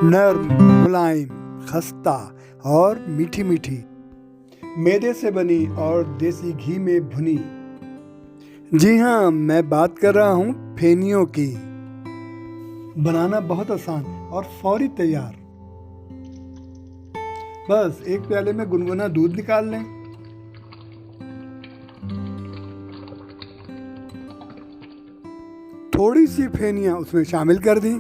نرم، ملائم، خستہ اور میٹھی میٹھی، میدے سے بنی اور دیسی گھی میں بھنی۔ جی ہاں، میں بات کر رہا ہوں پھینیوں کی۔ بنانا بہت آسان اور فوری تیار۔ بس ایک پیالے میں گنگنا دودھ نکال لیں، تھوڑی سی پھینیاں اس میں شامل کر دیں۔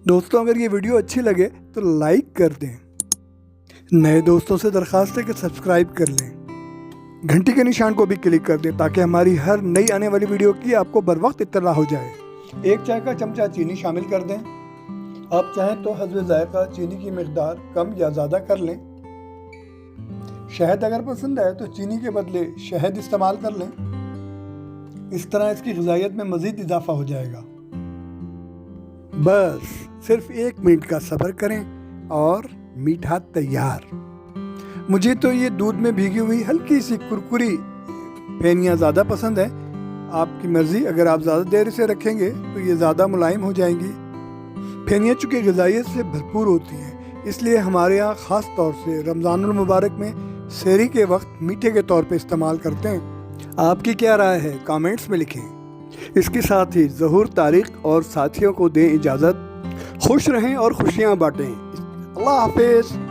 دوستوں اگر یہ ویڈیو اچھی لگے تو لائک کر دیں۔ نئے دوستوں سے درخواست ہے کہ سبسکرائب کر لیں، گھنٹی کے نشان کو بھی کلک کر دیں تاکہ ہماری ہر نئی آنے والی ویڈیو کی آپ کو بر وقت اطلاع ہو جائے۔ 1 چائے کا چمچہ چینی شامل کر دیں۔ آپ چاہیں تو حسب ذائقہ چینی کی مقدار کم یا زیادہ کر لیں۔ شہد اگر پسند ہے تو چینی کے بدلے شہد استعمال کر لیں، اس طرح اس کی غذائیت میں مزید اضافہ ہو جائے گا۔ بس صرف 1 منٹ کا صبر کریں اور میٹھا تیار۔ مجھے تو یہ دودھ میں بھیگی ہوئی ہلکی سی کرکری پھینیاں زیادہ پسند ہے، آپ کی مرضی، اگر آپ زیادہ دیر اسے رکھیں گے تو یہ زیادہ ملائم ہو جائیں گی۔ پھینیاں چونکہ غذائیت سے بھرپور ہوتی ہیں، اس لیے ہمارے یہاں خاص طور سے رمضان المبارک میں سحری کے وقت میٹھے کے طور پہ استعمال کرتے ہیں۔ آپ کی کیا رائے ہے؟ کامنٹس میں لکھیں۔ اس کے ساتھ ہی ظہور طارق اور ساتھیوں کو دیں اجازت۔ خوش رہیں اور خوشیاں بانٹیں۔ اللہ حافظ۔